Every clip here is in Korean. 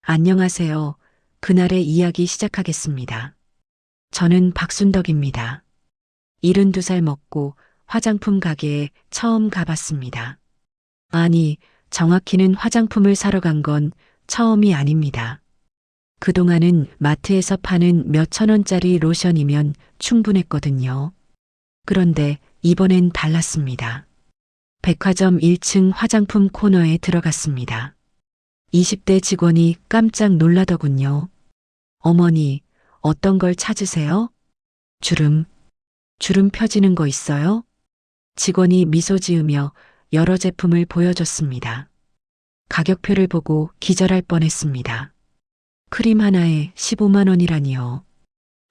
안녕하세요. 그날의 이야기 시작하겠습니다. 저는 박순덕입니다. 72살 먹고 화장품 가게에 처음 가봤습니다. 아니, 정확히는 화장품을 사러 간 건 처음이 아닙니다. 그동안은 마트에서 파는 몇천 원짜리 로션이면 충분했거든요. 그런데 이번엔 달랐습니다. 백화점 1층 화장품 코너에 들어갔습니다. 20대 직원이 깜짝 놀라더군요. 어머니, 어떤 걸 찾으세요? 주름, 주름 펴지는 거 있어요? 직원이 미소 지으며 여러 제품을 보여줬습니다. 가격표를 보고 기절할 뻔했습니다. 크림 하나에 15만 원이라니요.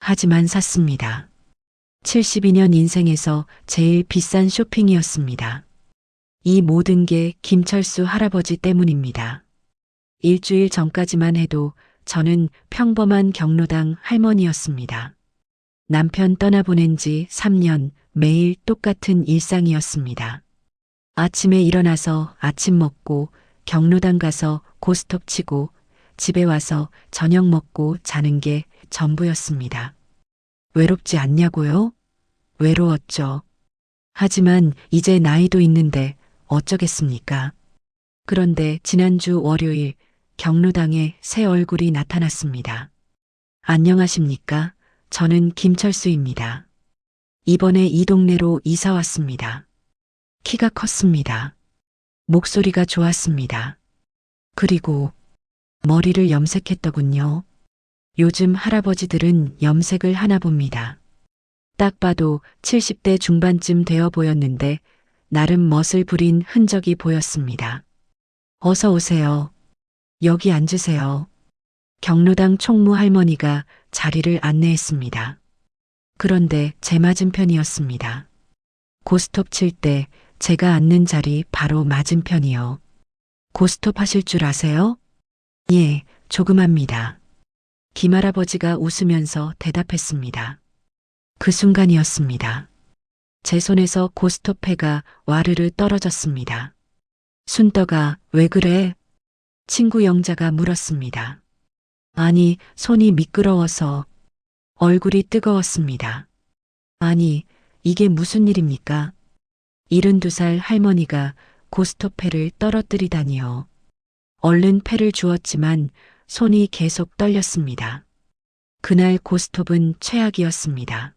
하지만 샀습니다. 72년 인생에서 제일 비싼 쇼핑이었습니다. 이 모든 게 김철수 할아버지 때문입니다. 일주일 전까지만 해도 저는 평범한 경로당 할머니였습니다. 남편 떠나보낸 지 3년 매일 똑같은 일상이었습니다. 아침에 일어나서 아침 먹고 경로당 가서 고스톱 치고 집에 와서 저녁 먹고 자는 게 전부였습니다. 외롭지 않냐고요? 외로웠죠. 하지만 이제 나이도 있는데 어쩌겠습니까? 그런데 지난주 월요일 경로당에 새 얼굴이 나타났습니다. 안녕하십니까? 저는 김철수입니다. 이번에 이 동네로 이사 왔습니다. 키가 컸습니다. 목소리가 좋았습니다. 그리고 머리를 염색했더군요. 요즘 할아버지들은 염색을 하나 봅니다. 딱 봐도 70대 중반쯤 되어 보였는데 나름 멋을 부린 흔적이 보였습니다. 어서 오세요. 여기 앉으세요. 경로당 총무 할머니가 자리를 안내했습니다. 그런데 제 맞은편이었습니다. 고스톱 칠 때 제가 앉는 자리 바로 맞은편이요. 고스톱 하실 줄 아세요? 예, 조금 합니다. 김할아버지가 웃으면서 대답했습니다. 그 순간이었습니다. 제 손에서 고스톱 패가 와르르 떨어졌습니다. 순덕아, 왜 그래? 친구 영자가 물었습니다. 아니, 손이 미끄러워서. 얼굴이 뜨거웠습니다. 아니, 이게 무슨 일입니까? 72살 할머니가 고스톱 패를 떨어뜨리다니요. 얼른 패를 주었지만 손이 계속 떨렸습니다. 그날 고스톱은 최악이었습니다.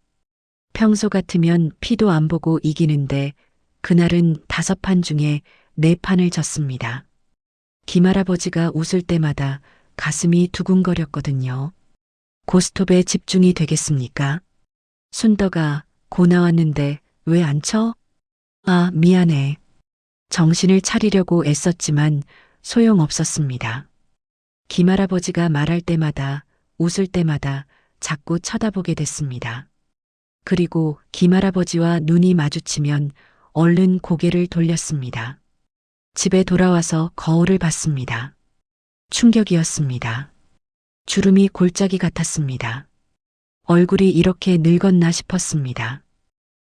평소 같으면 피도 안 보고 이기는데 그날은 5판 중에 4판을 졌습니다. 김할아버지가 웃을 때마다 가슴이 두근거렸거든요. 고스톱에 집중이 되겠습니까? 순덕아, 고 나왔는데 왜 안 쳐? 아, 미안해. 정신을 차리려고 애썼지만 소용없었습니다. 김할아버지가 말할 때마다 웃을 때마다 자꾸 쳐다보게 됐습니다. 그리고 김할아버지와 눈이 마주치면 얼른 고개를 돌렸습니다. 집에 돌아와서 거울을 봤습니다. 충격이었습니다. 주름이 골짜기 같았습니다. 얼굴이 이렇게 늙었나 싶었습니다.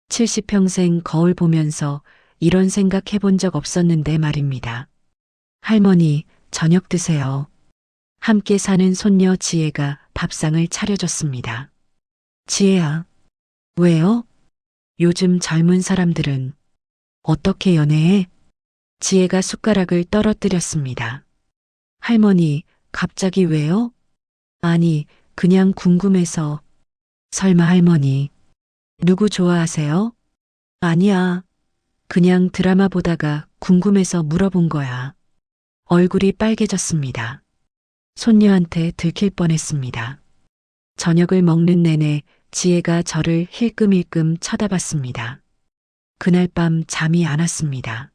70평생 거울 보면서 이런 생각 해본 적 없었는데 말입니다. 할머니, 저녁 드세요. 함께 사는 손녀 지혜가 밥상을 차려줬습니다. 지혜야, 왜요? 요즘 젊은 사람들은 어떻게 연애해? 지혜가 숟가락을 떨어뜨렸습니다. 할머니, 갑자기 왜요? 아니, 그냥 궁금해서. 설마 할머니, 누구 좋아하세요? 아니야. 그냥 드라마 보다가 궁금해서 물어본 거야. 얼굴이 빨개졌습니다. 손녀한테 들킬 뻔했습니다. 저녁을 먹는 내내 지혜가 저를 힐끔힐끔 쳐다봤습니다. 그날 밤 잠이 안 왔습니다.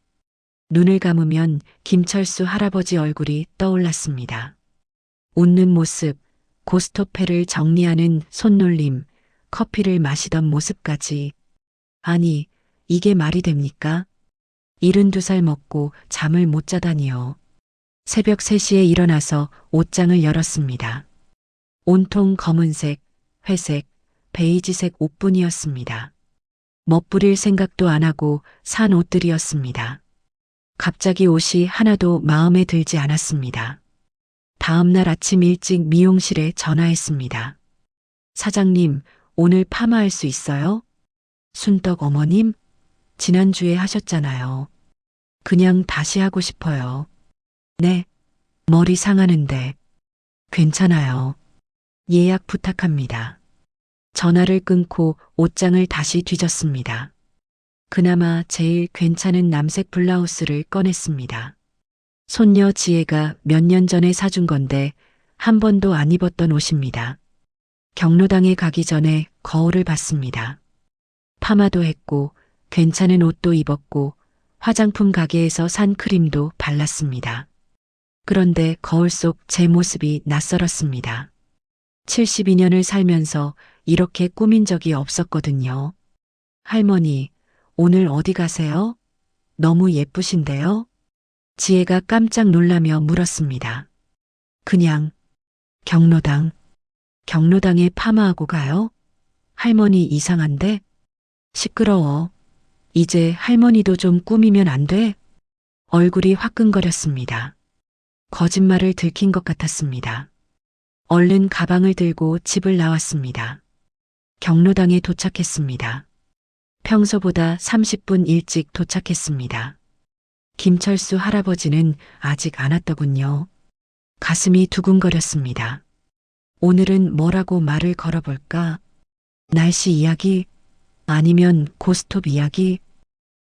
눈을 감으면 김철수 할아버지 얼굴이 떠올랐습니다. 웃는 모습, 고스톱 패를 정리하는 손놀림, 커피를 마시던 모습까지. 아니, 이게 말이 됩니까? 72살 먹고 잠을 못 자다니요. 새벽 3시에 일어나서 옷장을 열었습니다. 온통 검은색, 회색, 베이지색 옷뿐이었습니다. 멋부릴 생각도 안 하고 산 옷들이었습니다. 갑자기 옷이 하나도 마음에 들지 않았습니다. 다음 날 아침 일찍 미용실에 전화했습니다. 사장님, 오늘 파마할 수 있어요? 순떡 어머님, 지난주에 하셨잖아요. 그냥 다시 하고 싶어요. 네, 머리 상하는데. 괜찮아요. 예약 부탁합니다. 전화를 끊고 옷장을 다시 뒤졌습니다. 그나마 제일 괜찮은 남색 블라우스를 꺼냈습니다. 손녀 지혜가 몇 년 전에 사준 건데 한 번도 안 입었던 옷입니다. 경로당에 가기 전에 거울을 봤습니다. 파마도 했고 괜찮은 옷도 입었고 화장품 가게에서 산 크림도 발랐습니다. 그런데 거울 속 제 모습이 낯설었습니다. 72년을 살면서 이렇게 꾸민 적이 없었거든요. 할머니, 오늘 어디 가세요? 너무 예쁘신데요? 지혜가 깜짝 놀라며 물었습니다. 그냥 경로당에 파마하고 가요? 할머니 이상한데? 시끄러워. 이제 할머니도 좀 꾸미면 안 돼? 얼굴이 화끈거렸습니다. 거짓말을 들킨 것 같았습니다. 얼른 가방을 들고 집을 나왔습니다. 경로당에 도착했습니다. 평소보다 30분 일찍 도착했습니다. 김철수 할아버지는 아직 안 왔더군요. 가슴이 두근거렸습니다. 오늘은 뭐라고 말을 걸어볼까? 날씨 이야기? 아니면 고스톱 이야기?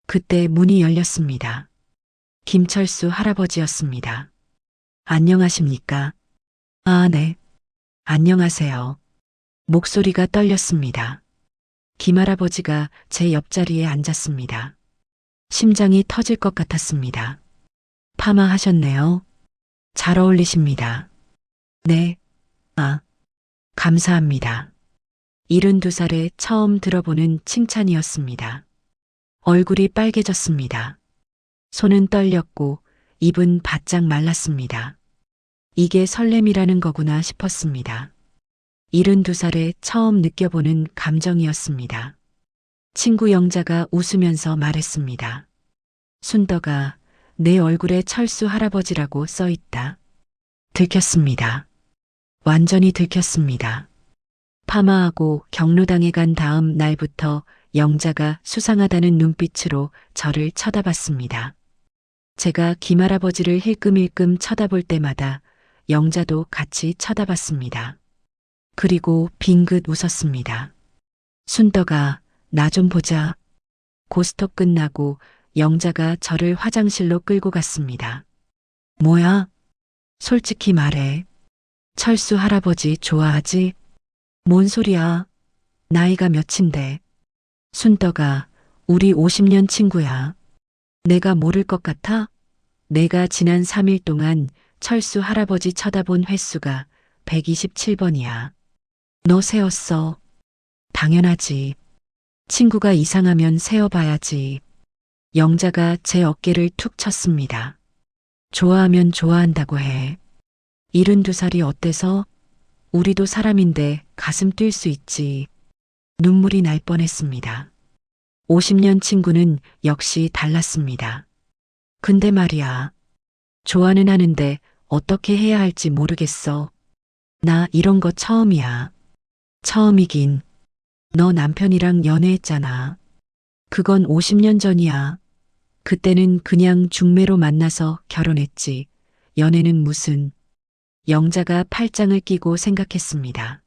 그때 문이 열렸습니다. 김철수 할아버지였습니다. 안녕하십니까? 아, 네. 안녕하세요. 목소리가 떨렸습니다. 김할아버지가 제 옆자리에 앉았습니다. 심장이 터질 것 같았습니다. 파마하셨네요. 잘 어울리십니다. 네. 아, 감사합니다. 72살에 처음 들어보는 칭찬이었습니다. 얼굴이 빨개졌습니다. 손은 떨렸고 입은 바짝 말랐습니다. 이게 설렘이라는 거구나 싶었습니다. 72살에 처음 느껴보는 감정이었습니다. 친구 영자가 웃으면서 말했습니다. 순덕아, 내 얼굴에 철수 할아버지라고 써있다. 들켰습니다. 완전히 들켰습니다. 파마하고 경로당에 간 다음 날부터 영자가 수상하다는 눈빛으로 저를 쳐다봤습니다. 제가 김할아버지를 힐끔힐끔 쳐다볼 때마다 영자도 같이 쳐다봤습니다. 그리고 빙긋 웃었습니다. 순덕아, 나 좀 보자. 고스톱 끝나고 영자가 저를 화장실로 끌고 갔습니다. 뭐야? 솔직히 말해. 철수 할아버지 좋아하지? 뭔 소리야? 나이가 몇인데. 순덕아, 우리 50년 친구야. 내가 모를 것 같아? 내가 지난 3일 동안 철수 할아버지 쳐다본 횟수가 127번이야. 너 세었어. 당연하지. 친구가 이상하면 세어봐야지. 영자가 제 어깨를 툭 쳤습니다. 좋아하면 좋아한다고 해. 72살이 어때서? 우리도 사람인데 가슴 뛸 수 있지. 눈물이 날 뻔했습니다. 50년 친구는 역시 달랐습니다. 근데 말이야. 좋아는 하는데 어떻게 해야 할지 모르겠어. 나 이런 거 처음이야. 처음이긴. 너 남편이랑 연애했잖아. 그건 50년 전이야. 그때는 그냥 중매로 만나서 결혼했지. 연애는 무슨. 영자가 팔짱을 끼고 생각했습니다.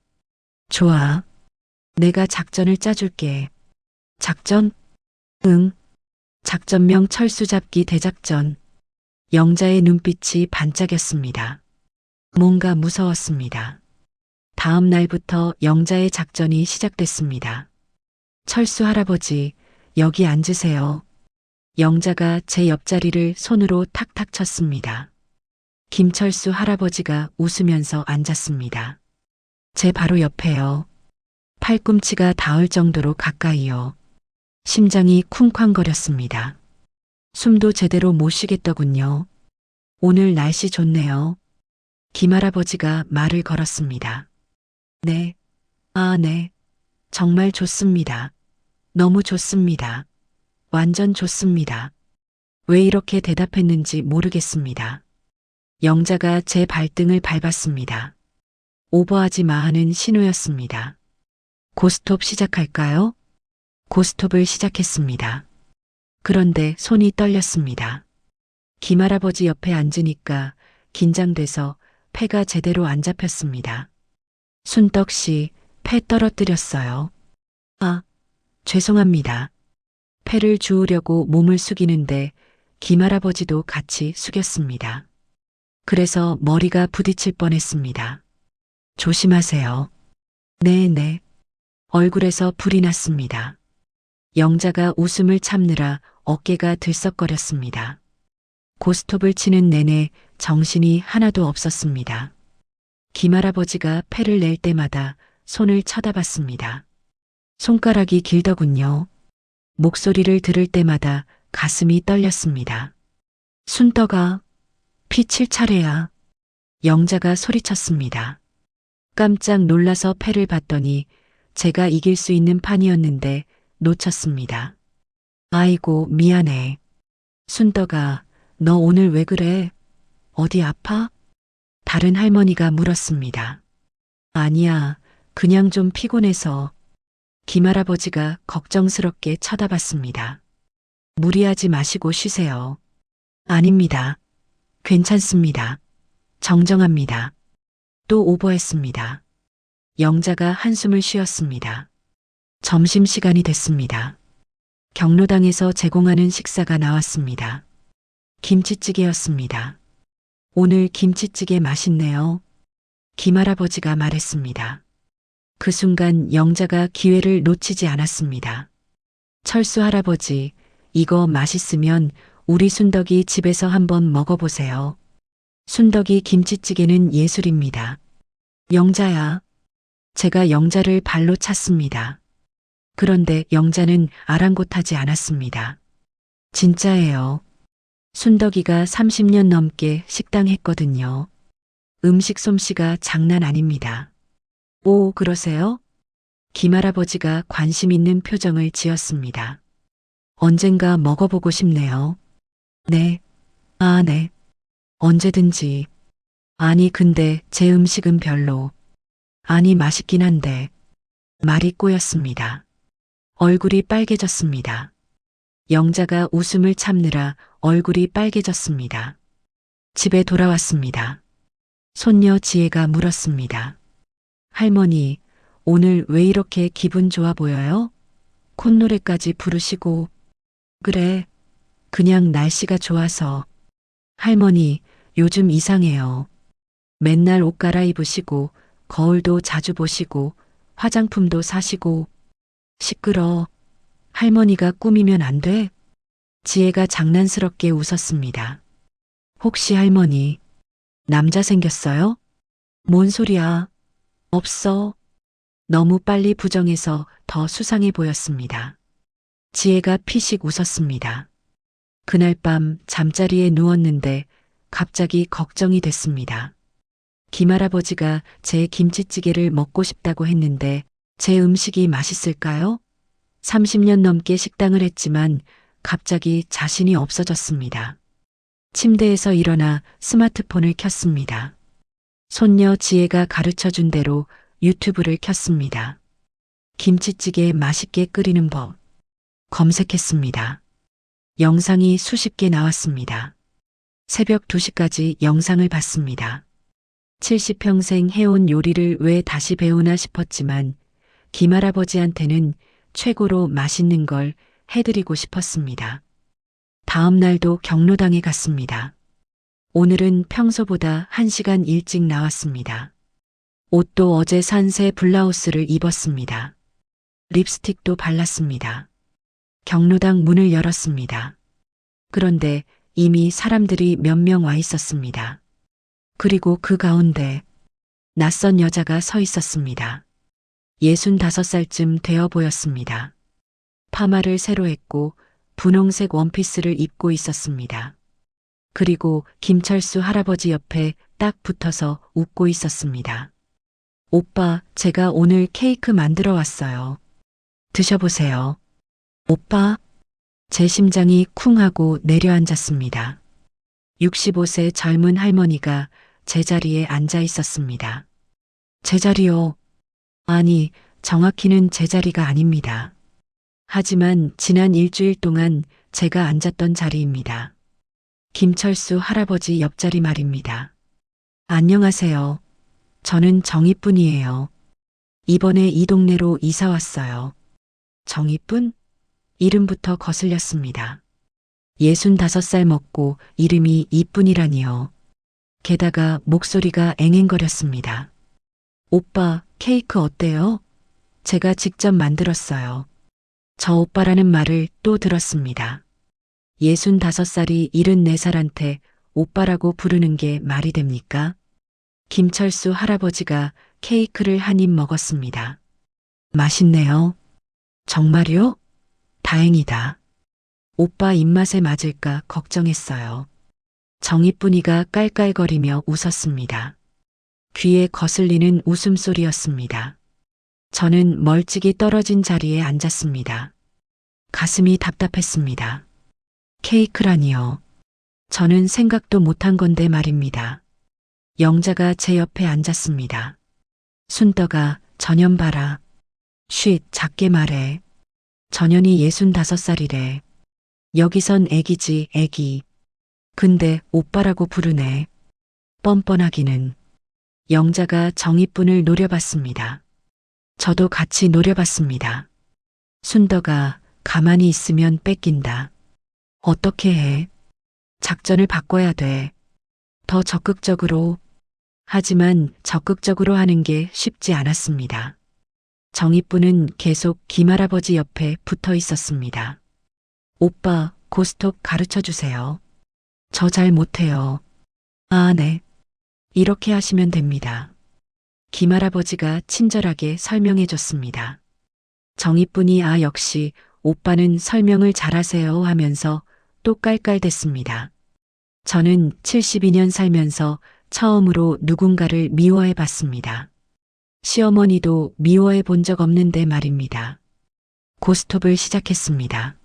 좋아. 내가 작전을 짜줄게. 작전? 응. 작전명 철수잡기 대작전. 영자의 눈빛이 반짝였습니다. 뭔가 무서웠습니다. 다음 날부터 영자의 작전이 시작됐습니다. 철수 할아버지, 여기 앉으세요. 영자가 제 옆자리를 손으로 탁탁 쳤습니다. 김철수 할아버지가 웃으면서 앉았습니다. 제 바로 옆에요. 팔꿈치가 닿을 정도로 가까이요. 심장이 쿵쾅거렸습니다. 숨도 제대로 못 쉬겠더군요. 오늘 날씨 좋네요. 김할아버지가 말을 걸었습니다. 네. 아, 네. 정말 좋습니다. 너무 좋습니다. 완전 좋습니다. 왜 이렇게 대답했는지 모르겠습니다. 영자가 제 발등을 밟았습니다. 오버하지 마 하는 신호였습니다. 고스톱 시작할까요? 고스톱을 시작했습니다. 그런데 손이 떨렸습니다. 김할아버지 옆에 앉으니까 긴장돼서 패가 제대로 안 잡혔습니다. 순떡 씨, 패 떨어뜨렸어요. 아, 죄송합니다. 패를 주우려고 몸을 숙이는데 김할아버지도 같이 숙였습니다. 그래서 머리가 부딪힐 뻔했습니다. 조심하세요. 네. 얼굴에서 불이 났습니다. 영자가 웃음을 참느라 어깨가 들썩거렸습니다. 고스톱을 치는 내내 정신이 하나도 없었습니다. 김할아버지가 패를 낼 때마다 손을 쳐다봤습니다. 손가락이 길더군요. 목소리를 들을 때마다 가슴이 떨렸습니다. 순떡아, 피 칠 차례야. 영자가 소리쳤습니다. 깜짝 놀라서 패를 봤더니 제가 이길 수 있는 판이었는데 놓쳤습니다. 아이고, 미안해. 순떡아, 너 오늘 왜 그래? 어디 아파? 다른 할머니가 물었습니다. 아니야, 그냥 좀 피곤해서. 김할아버지가 걱정스럽게 쳐다봤습니다. 무리하지 마시고 쉬세요. 아닙니다. 괜찮습니다. 정정합니다. 또 오버했습니다. 영자가 한숨을 쉬었습니다. 점심시간이 됐습니다. 경로당에서 제공하는 식사가 나왔습니다. 김치찌개였습니다. 오늘 김치찌개 맛있네요. 김할아버지가 말했습니다. 그 순간 영자가 기회를 놓치지 않았습니다. 철수 할아버지, 이거 맛있으면 우리 순덕이 집에서 한번 먹어보세요. 순덕이 김치찌개는 예술입니다. 영자야. 제가 영자를 발로 찼습니다. 그런데 영자는 아랑곳하지 않았습니다. 진짜예요. 순덕이가 30년 넘게 식당 했거든요. 음식 솜씨가 장난 아닙니다. 오, 그러세요? 김할아버지가 관심 있는 표정을 지었습니다. 언젠가 먹어보고 싶네요. 네. 아, 네. 언제든지. 아니, 근데 제 음식은 별로. 아니, 맛있긴 한데. 말이 꼬였습니다. 얼굴이 빨개졌습니다. 영자가 웃음을 참느라 얼굴이 빨개졌습니다. 집에 돌아왔습니다. 손녀 지혜가 물었습니다. 할머니, 오늘 왜 이렇게 기분 좋아 보여요? 콧노래까지 부르시고. 그래, 그냥 날씨가 좋아서. 할머니, 요즘 이상해요. 맨날 옷 갈아입으시고, 거울도 자주 보시고, 화장품도 사시고. 시끄러. 할머니가 꾸미면 안 돼? 지혜가 장난스럽게 웃었습니다. 혹시 할머니, 남자 생겼어요? 뭔 소리야? 없어. 너무 빨리 부정해서 더 수상해 보였습니다. 지혜가 피식 웃었습니다. 그날 밤 잠자리에 누웠는데 갑자기 걱정이 됐습니다. 김할아버지가 제 김치찌개를 먹고 싶다고 했는데 제 음식이 맛있을까요? 30년 넘게 식당을 했지만 갑자기 자신이 없어졌습니다. 침대에서 일어나 스마트폰을 켰습니다. 손녀 지혜가 가르쳐준 대로 유튜브를 켰습니다. 김치찌개 맛있게 끓이는 법. 검색했습니다. 영상이 수십 개 나왔습니다. 새벽 2시까지 영상을 봤습니다. 70평생 해온 요리를 왜 다시 배우나 싶었지만 김할아버지한테는 최고로 맛있는 걸 해드리고 싶었습니다. 다음 날도 경로당에 갔습니다. 오늘은 평소보다 1시간 일찍 나왔습니다. 옷도 어제 산 새 블라우스를 입었습니다. 립스틱도 발랐습니다. 경로당 문을 열었습니다. 그런데 이미 사람들이 몇 명 와 있었습니다. 그리고 그 가운데 낯선 여자가 서 있었습니다. 65살쯤 되어 보였습니다. 파마를 새로 했고 분홍색 원피스를 입고 있었습니다. 그리고 김철수 할아버지 옆에 딱 붙어서 웃고 있었습니다. 오빠, 제가 오늘 케이크 만들어 왔어요. 드셔보세요. 오빠, 제 심장이 쿵 하고 내려앉았습니다. 65세 젊은 할머니가 제자리에 앉아 있었습니다. 제자리요? 아니, 정확히는 제자리가 아닙니다. 하지만 지난 일주일 동안 제가 앉았던 자리입니다. 김철수 할아버지 옆자리 말입니다. 안녕하세요. 저는 정희뿐이에요. 이번에 이 동네로 이사 왔어요. 정희뿐? 이름부터 거슬렸습니다. 65살 먹고 이름이 이뿐이라니요. 게다가 목소리가 앵앵거렸습니다. 오빠, 케이크 어때요? 제가 직접 만들었어요. 저 오빠라는 말을 또 들었습니다. 65살이 74살한테 오빠라고 부르는 게 말이 됩니까? 김철수 할아버지가 케이크를 한 입 먹었습니다. 맛있네요. 정말요? 다행이다. 오빠 입맛에 맞을까 걱정했어요. 정희뿐이가 깔깔거리며 웃었습니다. 귀에 거슬리는 웃음소리였습니다. 저는 멀찍이 떨어진 자리에 앉았습니다. 가슴이 답답했습니다. 케이크라니요. 저는 생각도 못한 건데 말입니다. 영자가 제 옆에 앉았습니다. 순떡아, 전현 봐라. 쉿, 작게 말해. 전현이 65살이래. 여기선 애기지, 애기. 근데 오빠라고 부르네. 뻔뻔하기는. 영자가 정희뿐을 노려봤습니다. 저도 같이 노려봤습니다. 순덕아, 가만히 있으면 뺏긴다. 어떻게 해? 작전을 바꿔야 돼. 더 적극적으로. 하지만 적극적으로 하는 게 쉽지 않았습니다. 정희뿐은 계속 김할아버지 옆에 붙어 있었습니다. 오빠, 고스톱 가르쳐 주세요. 저 잘 못해요. 아, 네. 이렇게 하시면 됩니다. 김할아버지가 친절하게 설명해 줬습니다. 정희뿐이 역시 오빠는 설명을 잘하세요 하면서 또 깔깔댔습니다. 저는 72년 살면서 처음으로 누군가를 미워해 봤습니다. 시어머니도 미워해 본 적 없는데 말입니다. 고스톱을 시작했습니다.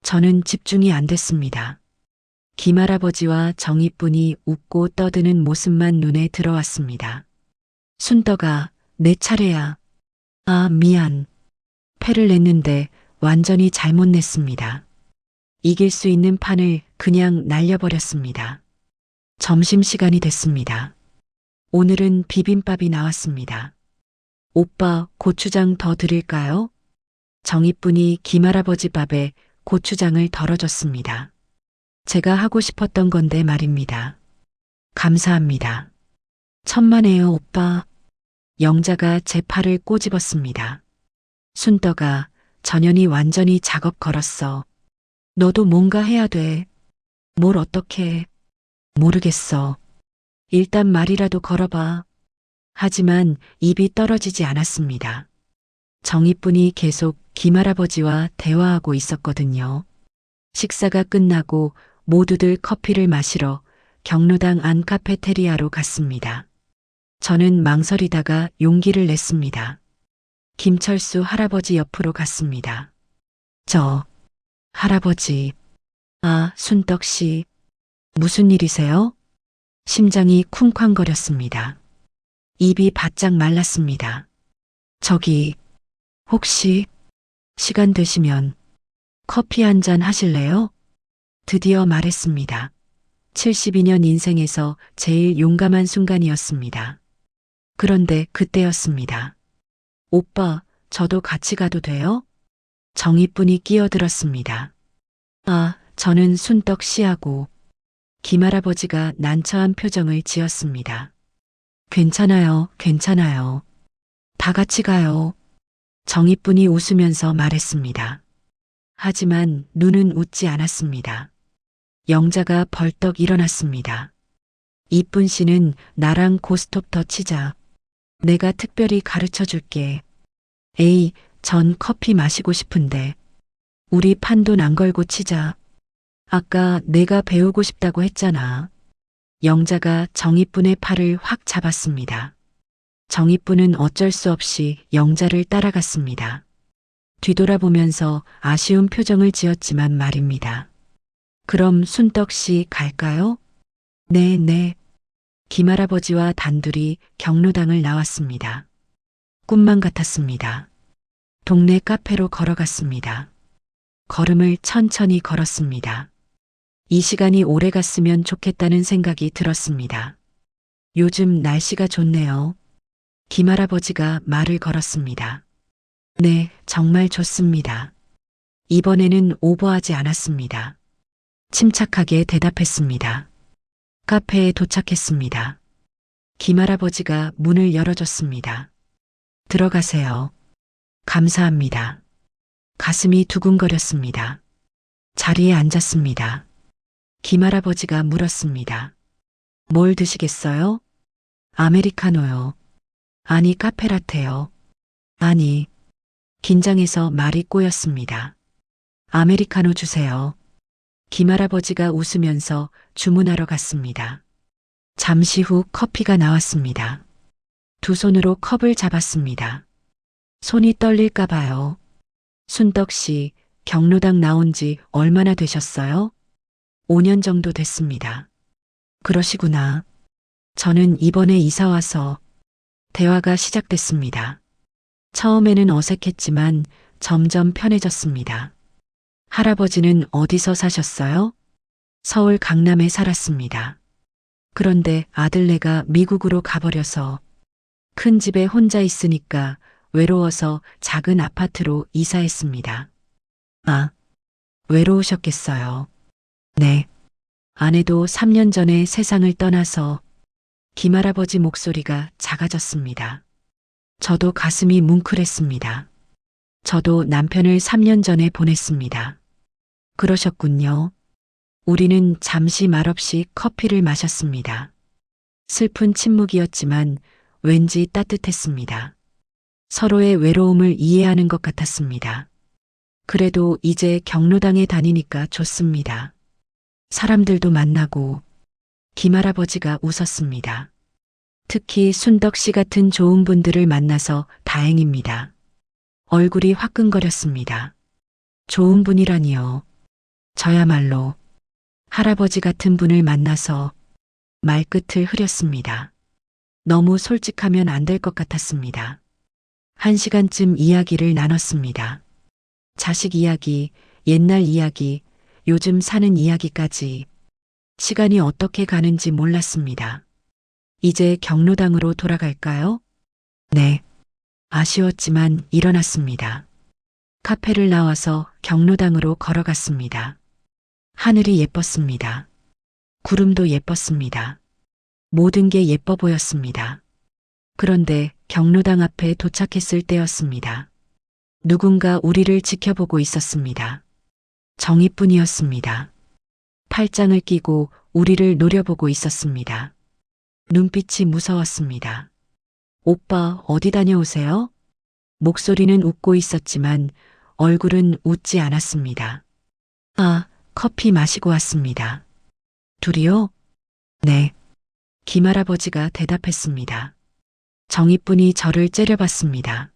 저는 집중이 안 됐습니다. 김할아버지와 정희뿐이 웃고 떠드는 모습만 눈에 들어왔습니다. 순떡아, 내 차례야. 아, 미안. 패를 냈는데 완전히 잘못 냈습니다. 이길 수 있는 판을 그냥 날려버렸습니다. 점심시간이 됐습니다. 오늘은 비빔밥이 나왔습니다. 오빠, 고추장 더 드릴까요? 정희뿐이 김할아버지 밥에 고추장을 덜어줬습니다. 제가 하고 싶었던 건데 말입니다. 감사합니다. 천만에요, 오빠. 영자가 제 팔을 꼬집었습니다. 순떡아, 전현이 완전히 작업 걸었어. 너도 뭔가 해야 돼. 뭘 어떻게 해? 모르겠어. 일단 말이라도 걸어봐. 하지만 입이 떨어지지 않았습니다. 정희뿐이 계속 김할아버지와 대화하고 있었거든요. 식사가 끝나고 모두들 커피를 마시러 경로당 안 카페테리아로 갔습니다. 저는 망설이다가 용기를 냈습니다. 김철수 할아버지 옆으로 갔습니다. 할아버지. 아, 순떡 씨. 무슨 일이세요? 심장이 쿵쾅거렸습니다. 입이 바짝 말랐습니다. 혹시 시간 되시면 커피 한 잔 하실래요? 드디어 말했습니다. 72년 인생에서 제일 용감한 순간이었습니다. 그런데 그때였습니다. 오빠, 저도 같이 가도 돼요? 정희뿐이 끼어들었습니다. 아, 저는 순떡 씨하고. 김할아버지가 난처한 표정을 지었습니다. 괜찮아요, 괜찮아요. 다 같이 가요. 정희뿐이 웃으면서 말했습니다. 하지만 눈은 웃지 않았습니다. 영자가 벌떡 일어났습니다. 이쁜 씨는 나랑 고스톱 더 치자. 내가 특별히 가르쳐 줄게. 에이, 전 커피 마시고 싶은데. 우리 판돈 안 걸고 치자. 아까 내가 배우고 싶다고 했잖아. 영자가 정희뿐의 팔을 확 잡았습니다. 정희뿐은 어쩔 수 없이 영자를 따라갔습니다. 뒤돌아보면서 아쉬운 표정을 지었지만 말입니다. 그럼 순떡 씨 갈까요? 네, 네. 김할아버지와 단둘이 경로당을 나왔습니다. 꿈만 같았습니다. 동네 카페로 걸어갔습니다. 걸음을 천천히 걸었습니다. 이 시간이 오래 갔으면 좋겠다는 생각이 들었습니다. 요즘 날씨가 좋네요. 김할아버지가 말을 걸었습니다. 네, 정말 좋습니다. 이번에는 오버하지 않았습니다. 침착하게 대답했습니다. 카페에 도착했습니다. 김할아버지가 문을 열어줬습니다. 들어가세요. 감사합니다. 가슴이 두근거렸습니다. 자리에 앉았습니다. 김할아버지가 물었습니다. 뭘 드시겠어요? 아메리카노요. 아니, 카페라테요. 아니, 긴장해서 말이 꼬였습니다. 아메리카노 주세요. 김할아버지가 웃으면서 주문하러 갔습니다. 잠시 후 커피가 나왔습니다. 두 손으로 컵을 잡았습니다. 손이 떨릴까 봐요. 순덕 씨, 경로당 나온 지 얼마나 되셨어요? 5년 정도 됐습니다. 그러시구나. 저는 이번에 이사 와서 대화가 시작됐습니다. 처음에는 어색했지만 점점 편해졌습니다. 할아버지는 어디서 사셨어요? 서울 강남에 살았습니다. 그런데 아들네가 미국으로 가버려서 큰 집에 혼자 있으니까 외로워서 작은 아파트로 이사했습니다. 아, 외로우셨겠어요. 네. 아내도 3년 전에 세상을 떠나서 김할아버지 목소리가 작아졌습니다. 저도 가슴이 뭉클했습니다. 저도 남편을 3년 전에 보냈습니다. 그러셨군요. 우리는 잠시 말없이 커피를 마셨습니다. 슬픈 침묵이었지만 왠지 따뜻했습니다. 서로의 외로움을 이해하는 것 같았습니다. 그래도 이제 경로당에 다니니까 좋습니다. 사람들도 만나고 김할아버지가 웃었습니다. 특히 순덕 씨 같은 좋은 분들을 만나서 다행입니다. 얼굴이 화끈거렸습니다. 좋은 분이라니요. 저야말로 할아버지 같은 분을 만나서 말끝을 흐렸습니다. 너무 솔직하면 안 될 것 같았습니다. 1시간쯤 이야기를 나눴습니다. 자식 이야기, 옛날 이야기, 요즘 사는 이야기까지. 시간이 어떻게 가는지 몰랐습니다. 이제 경로당으로 돌아갈까요? 네. 아쉬웠지만 일어났습니다. 카페를 나와서 경로당으로 걸어갔습니다. 하늘이 예뻤습니다. 구름도 예뻤습니다. 모든 게 예뻐 보였습니다. 그런데 경로당 앞에 도착했을 때였습니다. 누군가 우리를 지켜보고 있었습니다. 정희뿐이었습니다. 팔짱을 끼고 우리를 노려보고 있었습니다. 눈빛이 무서웠습니다. 오빠, 어디 다녀오세요? 목소리는 웃고 있었지만 얼굴은 웃지 않았습니다. 아, 커피 마시고 왔습니다. 둘이요? 네. 김할아버지가 대답했습니다. 정희뿐이 저를 째려봤습니다.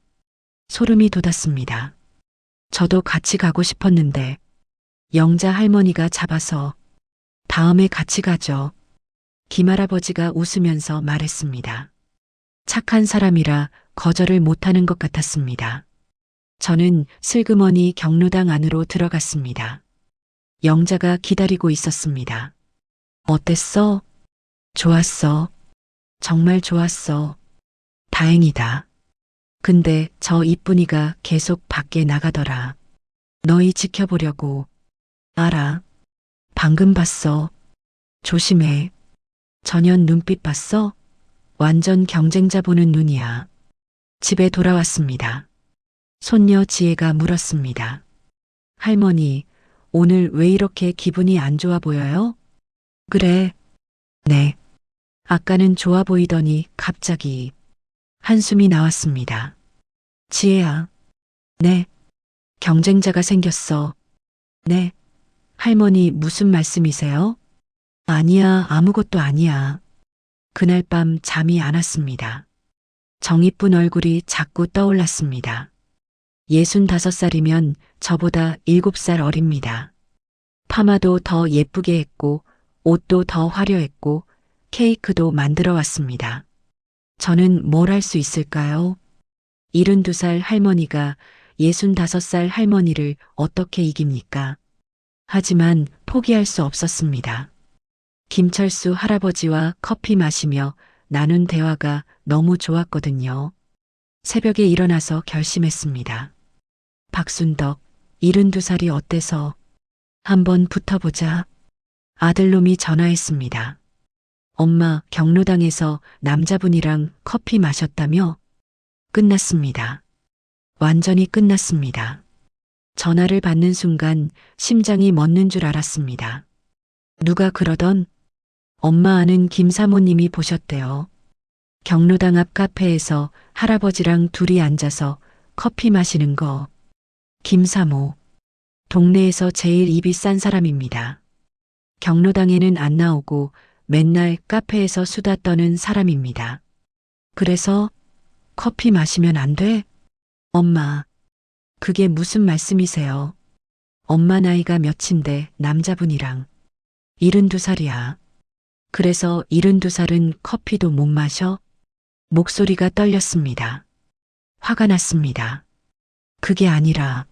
소름이 돋았습니다. 저도 같이 가고 싶었는데 영자 할머니가 잡아서 다음에 같이 가죠. 김할아버지가 웃으면서 말했습니다. 착한 사람이라 거절을 못하는 것 같았습니다. 저는 슬그머니 경로당 안으로 들어갔습니다. 영자가 기다리고 있었습니다. 어땠어? 좋았어. 정말 좋았어. 다행이다. 근데 저 이쁜이가 계속 밖에 나가더라. 너희 지켜보려고. 알아. 방금 봤어. 조심해. 전현 눈빛 봤어? 완전 경쟁자 보는 눈이야. 집에 돌아왔습니다. 손녀 지혜가 물었습니다. 할머니, 오늘 왜 이렇게 기분이 안 좋아 보여요? 그래. 네. 아까는 좋아 보이더니 갑자기 한숨이 나왔습니다. 지혜야. 네. 경쟁자가 생겼어. 네. 할머니 무슨 말씀이세요? 아니야, 아무것도 아니야. 그날 밤 잠이 안 왔습니다. 정이쁜 얼굴이 자꾸 떠올랐습니다. 65살이면 저보다 7살 어립니다. 파마도 더 예쁘게 했고 옷도 더 화려했고 케이크도 만들어 왔습니다. 저는 뭘 할 수 있을까요? 72살 할머니가 65살 할머니를 어떻게 이깁니까? 하지만 포기할 수 없었습니다. 김철수 할아버지와 커피 마시며 나눈 대화가 너무 좋았거든요. 새벽에 일어나서 결심했습니다. 박순덕, 72살이 어때서? 한번 붙어보자. 아들놈이 전화했습니다. 엄마, 경로당에서 남자분이랑 커피 마셨다며? 끝났습니다. 완전히 끝났습니다. 전화를 받는 순간 심장이 멎는 줄 알았습니다. 누가 그러던? 엄마 아는 김 사모님이 보셨대요. 경로당 앞 카페에서 할아버지랑 둘이 앉아서 커피 마시는 거. 김 사모. 동네에서 제일 입이 싼 사람입니다. 경로당에는 안 나오고 맨날 카페에서 수다 떠는 사람입니다. 그래서 커피 마시면 안 돼? 엄마, 그게 무슨 말씀이세요? 엄마 나이가 몇인데 남자분이랑 72살이야. 그래서 72살은 커피도 못 마셔? 목소리가 떨렸습니다. 화가 났습니다. 그게 아니라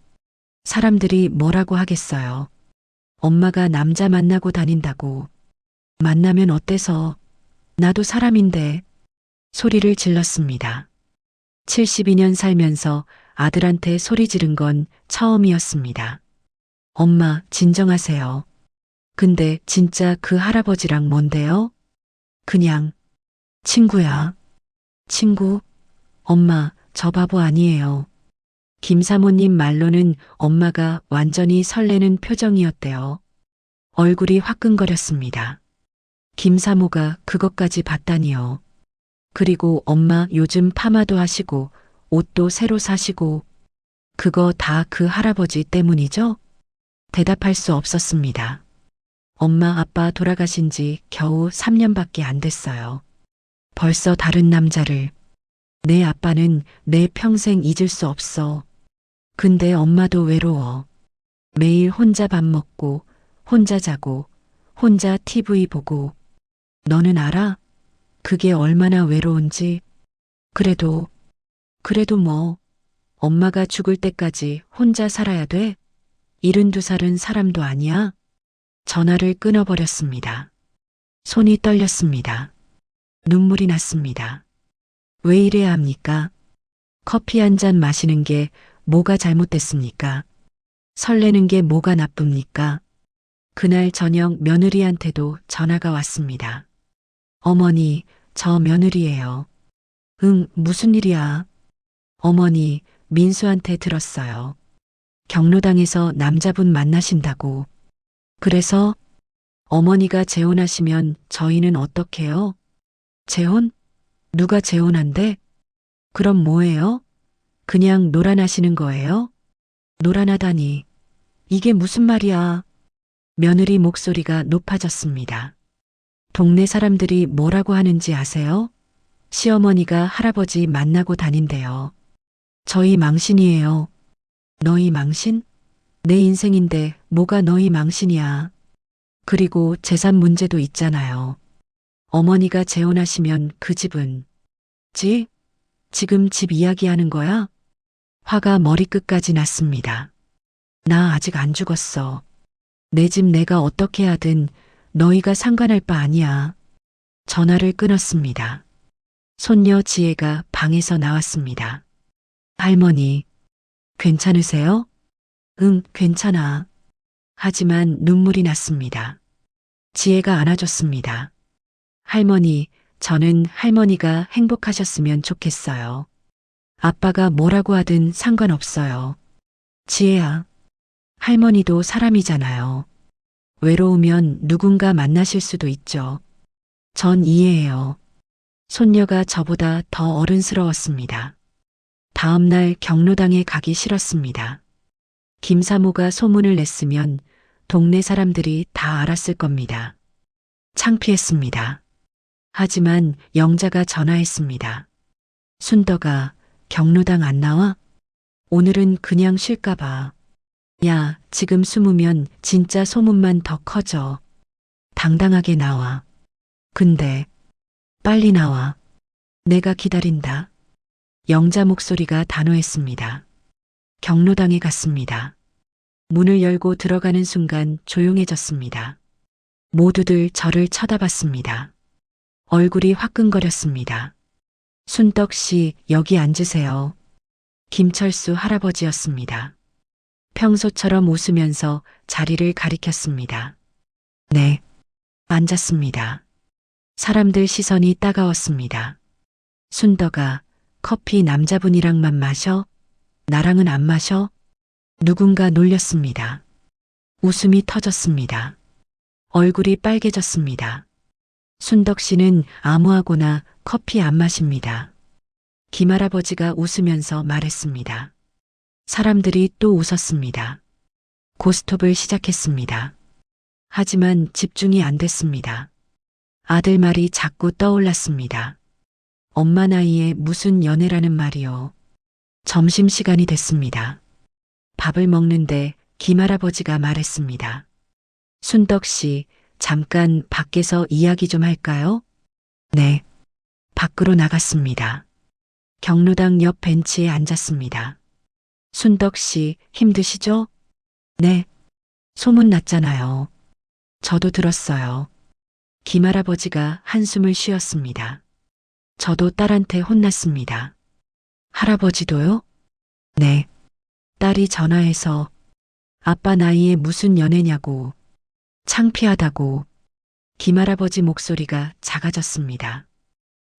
사람들이 뭐라고 하겠어요. 엄마가 남자 만나고 다닌다고. 만나면 어때서? 나도 사람인데. 소리를 질렀습니다. 72년 살면서 아들한테 소리 지른 건 처음이었습니다. 엄마, 진정하세요. 근데 진짜 그 할아버지랑 뭔데요? 그냥 친구야. 친구? 엄마, 저 바보 아니에요. 김 사모님 말로는 엄마가 완전히 설레는 표정이었대요. 얼굴이 화끈거렸습니다. 김 사모가 그것까지 봤다니요. 그리고 엄마 요즘 파마도 하시고 옷도 새로 사시고 그거 다 그 할아버지 때문이죠? 대답할 수 없었습니다. 엄마 아빠 돌아가신 지 겨우 3년밖에 안 됐어요. 벌써 다른 남자를. 내 아빠는 내 평생 잊을 수 없어. 근데 엄마도 외로워. 매일 혼자 밥 먹고 혼자 자고 혼자 TV 보고. 너는 알아? 그게 얼마나 외로운지. 그래도 뭐 엄마가 죽을 때까지 혼자 살아야 돼? 72살은 사람도 아니야? 전화를 끊어버렸습니다. 손이 떨렸습니다. 눈물이 났습니다. 왜 이래야 합니까? 커피 한 잔 마시는 게 뭐가 잘못됐습니까? 설레는 게 뭐가 나쁩니까? 그날 저녁 며느리한테도 전화가 왔습니다. 어머니, 저 며느리예요. 응, 무슨 일이야? 어머니, 민수한테 들었어요. 경로당에서 남자분 만나신다고. 그래서 어머니가 재혼하시면 저희는 어떡해요? 재혼? 누가 재혼한대? 그럼 뭐예요? 그냥 노란하시는 거예요? 노란하다니. 이게 무슨 말이야? 며느리 목소리가 높아졌습니다. 동네 사람들이 뭐라고 하는지 아세요? 시어머니가 할아버지 만나고 다닌대요. 저희 망신이에요. 너희 망신? 내 인생인데 뭐가 너희 망신이야. 그리고 재산 문제도 있잖아요. 어머니가 재혼하시면 그 집은 지금 집 이야기하는 거야? 화가 머리끝까지 났습니다. 나 아직 안 죽었어. 내 집 내가 어떻게 하든 너희가 상관할 바 아니야. 전화를 끊었습니다. 손녀 지혜가 방에서 나왔습니다. 할머니, 괜찮으세요? 응, 괜찮아. 하지만 눈물이 났습니다. 지혜가 안아줬습니다. 할머니, 저는 할머니가 행복하셨으면 좋겠어요. 아빠가 뭐라고 하든 상관없어요. 지혜야, 할머니도 사람이잖아요. 외로우면 누군가 만나실 수도 있죠. 전 이해해요. 손녀가 저보다 더 어른스러웠습니다. 다음 날 경로당에 가기 싫었습니다. 김사모가 소문을 냈으면 동네 사람들이 다 알았을 겁니다. 창피했습니다. 하지만 영자가 전화했습니다. 순덕아, 경로당 안 나와? 오늘은 그냥 쉴까 봐. 야, 지금 숨으면 진짜 소문만 더 커져. 당당하게 나와. 근데 빨리 나와. 내가 기다린다. 영자 목소리가 단호했습니다. 경로당에 갔습니다. 문을 열고 들어가는 순간 조용해졌습니다. 모두들 저를 쳐다봤습니다. 얼굴이 화끈거렸습니다. 순떡 씨, 여기 앉으세요. 김철수 할아버지였습니다. 평소처럼 웃으면서 자리를 가리켰습니다. 네. 앉았습니다. 사람들 시선이 따가웠습니다. 순덕아, 커피 남자분이랑만 마셔? 나랑은 안 마셔? 누군가 놀렸습니다. 웃음이 터졌습니다. 얼굴이 빨개졌습니다. 순덕 씨는 아무하고나 커피 안 마십니다. 김할아버지가 웃으면서 말했습니다. 사람들이 또 웃었습니다. 고스톱을 시작했습니다. 하지만 집중이 안 됐습니다. 아들 말이 자꾸 떠올랐습니다. 엄마 나이에 무슨 연애라는 말이요. 점심시간이 됐습니다. 밥을 먹는데 김할아버지가 말했습니다. 순덕 씨, 잠깐 밖에서 이야기 좀 할까요? 네. 밖으로 나갔습니다. 경로당 옆 벤치에 앉았습니다. 순덕 씨, 힘드시죠? 네. 소문 났잖아요. 저도 들었어요. 김할아버지가 한숨을 쉬었습니다. 저도 딸한테 혼났습니다. 할아버지도요? 네. 딸이 전화해서 아빠 나이에 무슨 연애냐고, 창피하다고. 김할아버지 목소리가 작아졌습니다.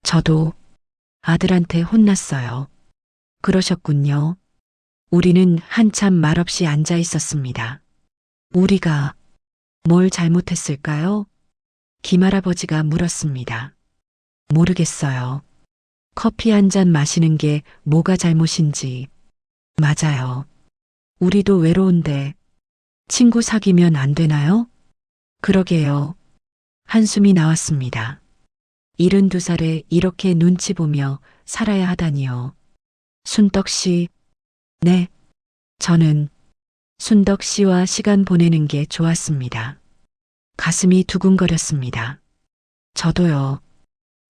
저도 아들한테 혼났어요. 그러셨군요. 우리는 한참 말없이 앉아 있었습니다. 우리가 뭘 잘못했을까요? 김할아버지가 물었습니다. 모르겠어요. 커피 한 잔 마시는 게 뭐가 잘못인지. 맞아요. 우리도 외로운데 친구 사귀면 안 되나요? 그러게요. 한숨이 나왔습니다. 72살에 이렇게 눈치 보며 살아야 하다니요. 순덕 씨, 네. 저는 순덕 씨와 시간 보내는 게 좋았습니다. 가슴이 두근거렸습니다. 저도요.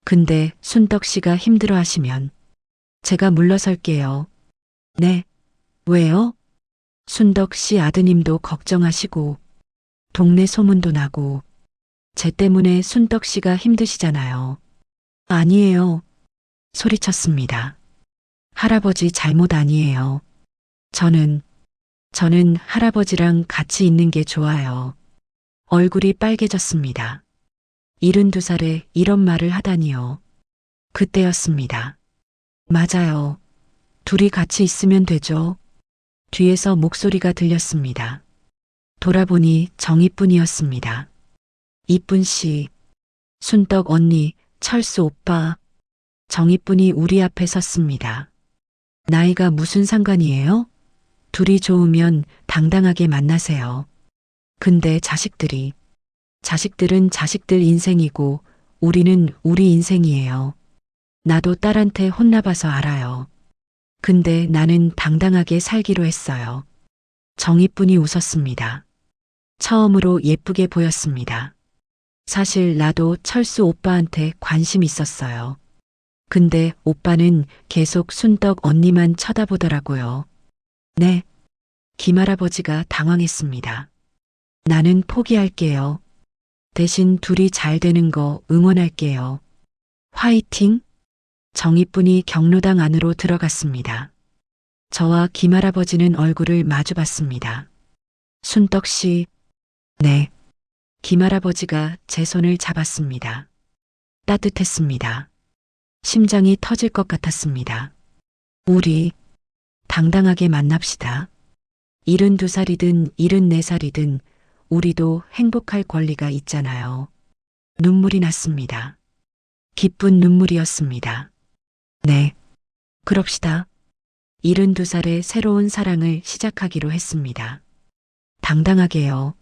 근데 순덕 씨가 힘들어 하시면 제가 물러설게요. 네. 왜요? 순덕 씨 아드님도 걱정하시고 동네 소문도 나고 쟤 때문에 순덕 씨가 힘드시잖아요. 아니에요. 소리쳤습니다. 할아버지 잘못 아니에요. 저는 할아버지랑 같이 있는 게 좋아요. 얼굴이 빨개졌습니다. 72살에 이런 말을 하다니요. 그때였습니다. 맞아요. 둘이 같이 있으면 되죠. 뒤에서 목소리가 들렸습니다. 돌아보니 정이뿐이었습니다. 이쁜 씨, 순떡 언니, 철수 오빠. 정이뿐이 우리 앞에 섰습니다. 나이가 무슨 상관이에요? 둘이 좋으면 당당하게 만나세요. 근데 자식들은 자식들 인생이고 우리는 우리 인생이에요. 나도 딸한테 혼나봐서 알아요. 근데 나는 당당하게 살기로 했어요. 정이뿐이 웃었습니다. 처음으로 예쁘게 보였습니다. 사실 나도 철수 오빠한테 관심 있었어요. 근데 오빠는 계속 순덕 언니만 쳐다보더라고요. 네. 김할아버지가 당황했습니다. 나는 포기할게요. 대신 둘이 잘 되는 거 응원할게요. 화이팅! 정이뿐이 경로당 안으로 들어갔습니다. 저와 김할아버지는 얼굴을 마주봤습니다. 순떡 씨, 네. 김할아버지가 제 손을 잡았습니다. 따뜻했습니다. 심장이 터질 것 같았습니다. 우리 당당하게 만납시다. 72살이든 74살이든 우리도 행복할 권리가 있잖아요. 눈물이 났습니다. 기쁜 눈물이었습니다. 네. 그럽시다. 72살의 새로운 사랑을 시작하기로 했습니다. 당당하게요.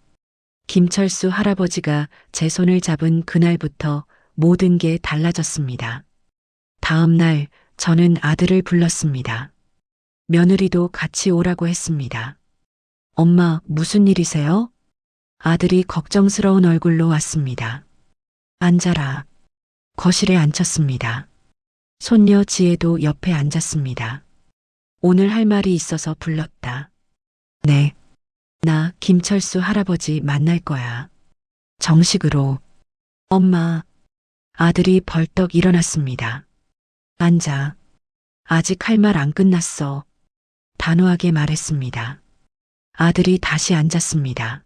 김철수 할아버지가 제 손을 잡은 그날부터 모든 게 달라졌습니다. 다음 날 저는 아들을 불렀습니다. 며느리도 같이 오라고 했습니다. 엄마, 무슨 일이세요? 아들이 걱정스러운 얼굴로 왔습니다. 앉아라. 거실에 앉혔습니다. 손녀 지혜도 옆에 앉았습니다. 오늘 할 말이 있어서 불렀다. 네. 나 김철수 할아버지 만날 거야. 정식으로. 엄마. 아들이 벌떡 일어났습니다. 앉아. 아직 할 말 안 끝났어. 단호하게 말했습니다. 아들이 다시 앉았습니다.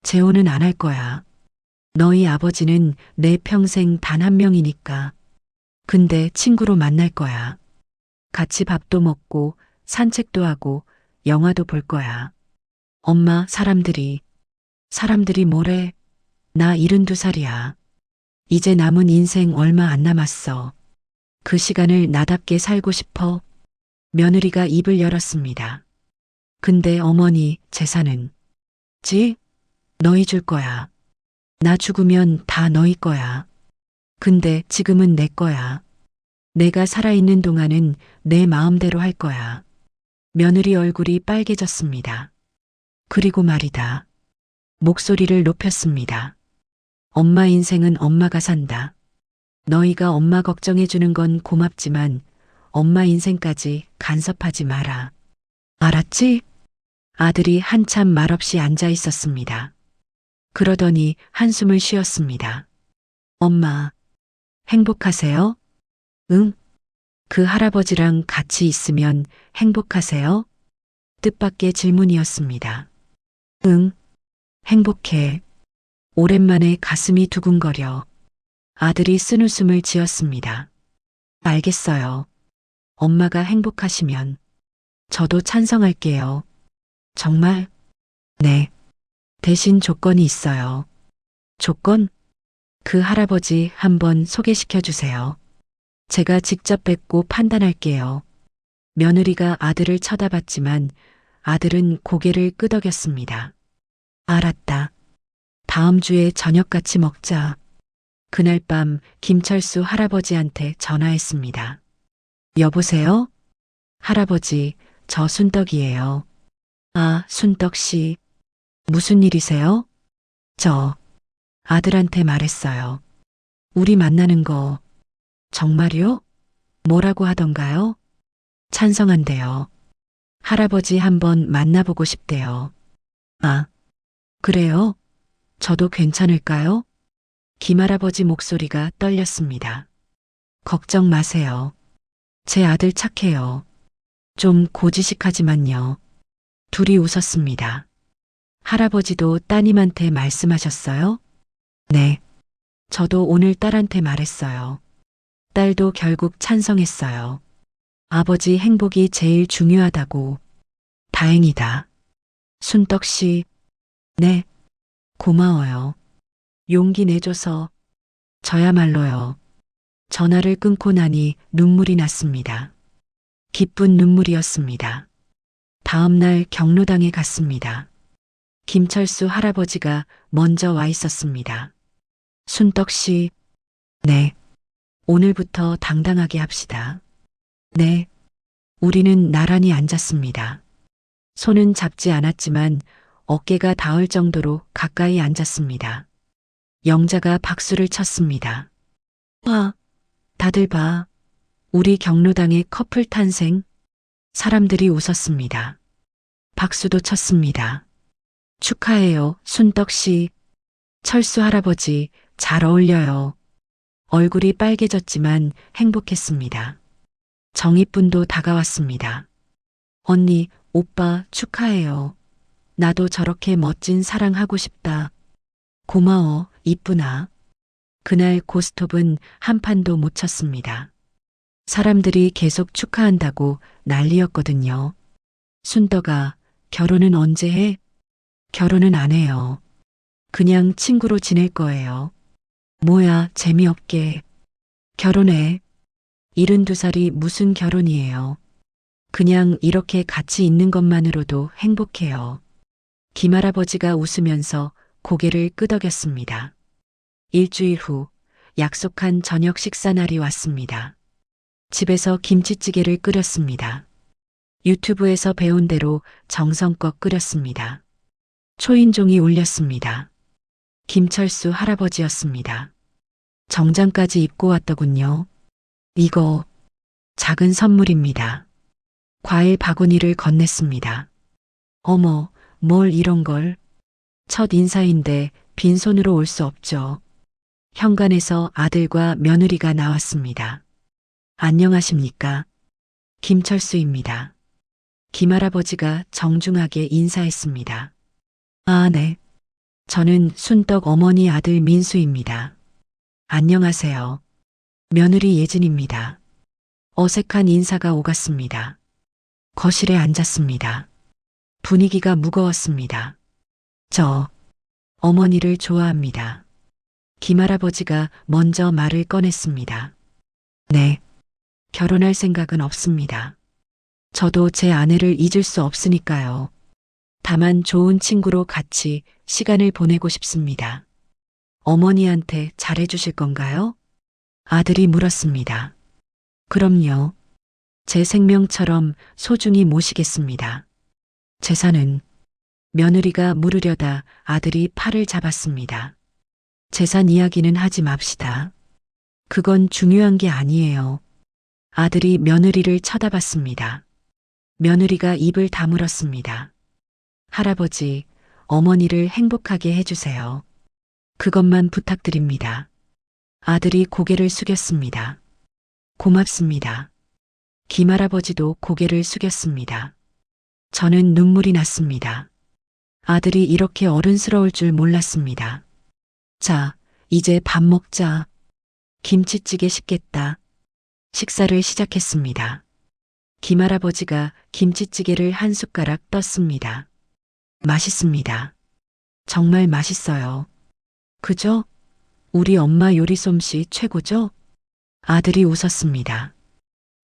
재혼은 안 할 거야. 너희 아버지는 내 평생 단 한 명이니까. 근데 친구로 만날 거야. 같이 밥도 먹고 산책도 하고 영화도 볼 거야. 엄마, 사람들이 뭐래? 나 72살이야. 이제 남은 인생 얼마 안 남았어. 그 시간을 나답게 살고 싶어. 며느리가 입을 열었습니다. 근데 어머니, 재산은? 너희 줄 거야. 나 죽으면 다 너희 거야. 근데 지금은 내 거야. 내가 살아있는 동안은 내 마음대로 할 거야. 며느리 얼굴이 빨개졌습니다. 그리고 말이다. 목소리를 높였습니다. 엄마 인생은 엄마가 산다. 너희가 엄마 걱정해주는 건 고맙지만 엄마 인생까지 간섭하지 마라. 알았지? 아들이 한참 말없이 앉아 있었습니다. 그러더니 한숨을 쉬었습니다. 엄마, 행복하세요? 응? 그 할아버지랑 같이 있으면 행복하세요? 뜻밖의 질문이었습니다. 응, 행복해. 오랜만에 가슴이 두근거려. 아들이 쓴웃음을 지었습니다. 알겠어요. 엄마가 행복하시면 저도 찬성할게요. 정말? 네. 대신 조건이 있어요. 조건? 그 할아버지 한번 소개시켜 주세요. 제가 직접 뵙고 판단할게요. 며느리가 아들을 쳐다봤지만 아들은 고개를 끄덕였습니다. 알았다. 다음 주에 저녁 같이 먹자. 그날 밤 김철수 할아버지한테 전화했습니다. 여보세요? 할아버지, 저 순떡이에요. 아, 순떡 씨. 무슨 일이세요? 저 아들한테 말했어요. 우리 만나는 거 정말요? 뭐라고 하던가요? 찬성한대요. 할아버지 한번 만나보고 싶대요. 아, 그래요? 저도 괜찮을까요? 김할아버지 목소리가 떨렸습니다. 걱정 마세요. 제 아들 착해요. 좀 고지식하지만요. 둘이 웃었습니다. 할아버지도 따님한테 말씀하셨어요? 네. 저도 오늘 딸한테 말했어요. 딸도 결국 찬성했어요. 아버지 행복이 제일 중요하다고. 다행이다. 순떡 씨. 네. 고마워요. 용기 내줘서. 저야말로요. 전화를 끊고 나니 눈물이 났습니다. 기쁜 눈물이었습니다. 다음 날 경로당에 갔습니다. 김철수 할아버지가 먼저 와 있었습니다. 순떡 씨. 네. 오늘부터 당당하게 합시다. 네. 우리는 나란히 앉았습니다. 손은 잡지 않았지만 어깨가 닿을 정도로 가까이 앉았습니다. 영자가 박수를 쳤습니다. 와, 다들 봐. 우리 경로당의 커플 탄생. 사람들이 웃었습니다. 박수도 쳤습니다. 축하해요, 순떡 씨. 철수 할아버지, 잘 어울려요. 얼굴이 빨개졌지만 행복했습니다. 정익분도 다가왔습니다. 언니, 오빠 축하해요. 나도 저렇게 멋진 사랑하고 싶다. 고마워, 이쁘나. 그날 고스톱은 한 판도 못 쳤습니다. 사람들이 계속 축하한다고 난리였거든요. 순떡아, 결혼은 언제 해? 결혼은 안 해요. 그냥 친구로 지낼 거예요. 뭐야, 재미없게. 결혼해. 72살이 무슨 결혼이에요. 그냥 이렇게 같이 있는 것만으로도 행복해요. 김할아버지가 웃으면서 고개를 끄덕였습니다. 일주일 후 약속한 저녁 식사 날이 왔습니다. 집에서 김치찌개를 끓였습니다. 유튜브에서 배운 대로 정성껏 끓였습니다. 초인종이 울렸습니다. 김철수 할아버지였습니다. 정장까지 입고 왔더군요. 이거 작은 선물입니다. 과일 바구니를 건넸습니다. 어머, 뭘 이런 걸. 첫 인사인데 빈손으로 올 수 없죠. 현관에서 아들과 며느리가 나왔습니다. 안녕하십니까? 김철수입니다. 김할아버지가 정중하게 인사했습니다. 아, 네. 저는 순떡 어머니 아들 민수입니다. 안녕하세요. 며느리 예진입니다. 어색한 인사가 오갔습니다. 거실에 앉았습니다. 분위기가 무거웠습니다. 저 어머니를 좋아합니다. 김할아버지가 먼저 말을 꺼냈습니다. 네. 결혼할 생각은 없습니다. 저도 제 아내를 잊을 수 없으니까요. 다만 좋은 친구로 같이 시간을 보내고 싶습니다. 어머니한테 잘해주실 건가요? 아들이 물었습니다. 그럼요. 제 생명처럼 소중히 모시겠습니다. 재산은 며느리가 물으려다 아들이 팔을 잡았습니다. 재산 이야기는 하지 맙시다. 그건 중요한 게 아니에요. 아들이 며느리를 쳐다봤습니다. 며느리가 입을 다물었습니다. 할아버지, 어머니를 행복하게 해주세요. 그것만 부탁드립니다. 아들이 고개를 숙였습니다. 고맙습니다. 김할아버지도 고개를 숙였습니다. 저는 눈물이 났습니다. 아들이 이렇게 어른스러울 줄 몰랐습니다. 자, 이제 밥 먹자. 김치찌개 식겠다. 식사를 시작했습니다. 김할아버지가 김치찌개를 한 숟가락 떴습니다. 맛있습니다. 정말 맛있어요. 그죠? 우리 엄마 요리 솜씨 최고죠? 아들이 웃었습니다.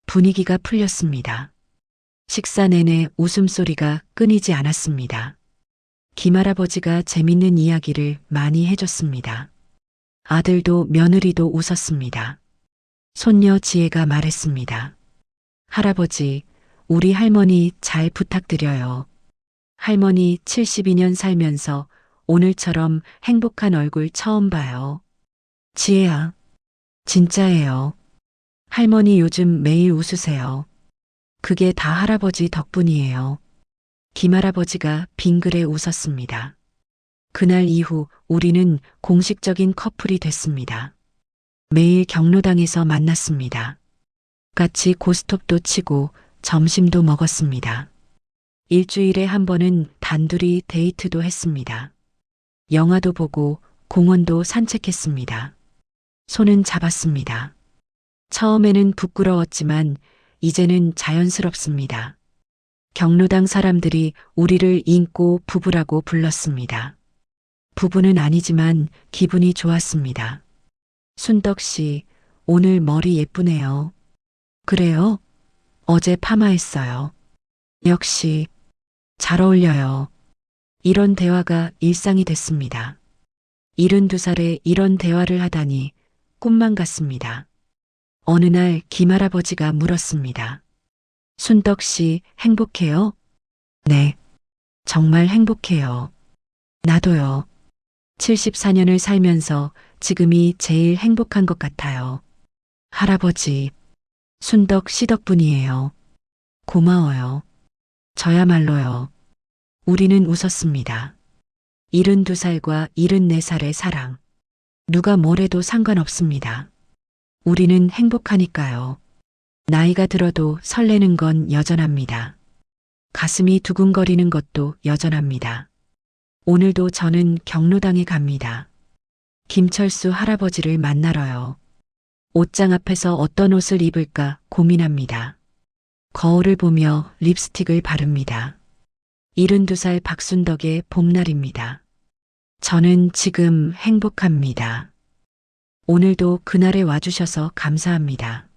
분위기가 풀렸습니다. 식사 내내 웃음소리가 끊이지 않았습니다. 김할아버지가 재밌는 이야기를 많이 해줬습니다. 아들도 며느리도 웃었습니다. 손녀 지혜가 말했습니다. 할아버지, 우리 할머니 잘 부탁드려요. 할머니 72년 살면서 오늘처럼 행복한 얼굴 처음 봐요. 지혜야, 진짜예요. 할머니 요즘 매일 웃으세요. 그게 다 할아버지 덕분이에요. 김할아버지가 빙그레 웃었습니다. 그날 이후 우리는 공식적인 커플이 됐습니다. 매일 경로당에서 만났습니다. 같이 고스톱도 치고 점심도 먹었습니다. 일주일에 한 번은 단둘이 데이트도 했습니다. 영화도 보고 공원도 산책했습니다. 손은 잡았습니다. 처음에는 부끄러웠지만 이제는 자연스럽습니다. 경로당 사람들이 우리를 인고 부부라고 불렀습니다. 부부는 아니지만 기분이 좋았습니다. 순덕 씨, 오늘 머리 예쁘네요. 그래요? 어제 파마했어요. 역시 잘 어울려요. 이런 대화가 일상이 됐습니다. 72살에 이런 대화를 하다니 꿈만 같습니다. 어느 날 김할아버지가 물었습니다. 순덕 씨 행복해요? 네, 정말 행복해요. 나도요. 74년을 살면서 지금이 제일 행복한 것 같아요. 할아버지, 순덕 씨 덕분이에요. 고마워요. 저야말로요. 우리는 웃었습니다. 72살과 74살의 사랑. 누가 뭐래도 상관없습니다. 우리는 행복하니까요. 나이가 들어도 설레는 건 여전합니다. 가슴이 두근거리는 것도 여전합니다. 오늘도 저는 경로당에 갑니다. 김철수 할아버지를 만나러요. 옷장 앞에서 어떤 옷을 입을까 고민합니다. 거울을 보며 립스틱을 바릅니다. 72살 박순덕의 봄날입니다. 저는 지금 행복합니다. 오늘도 그날에 와주셔서 감사합니다.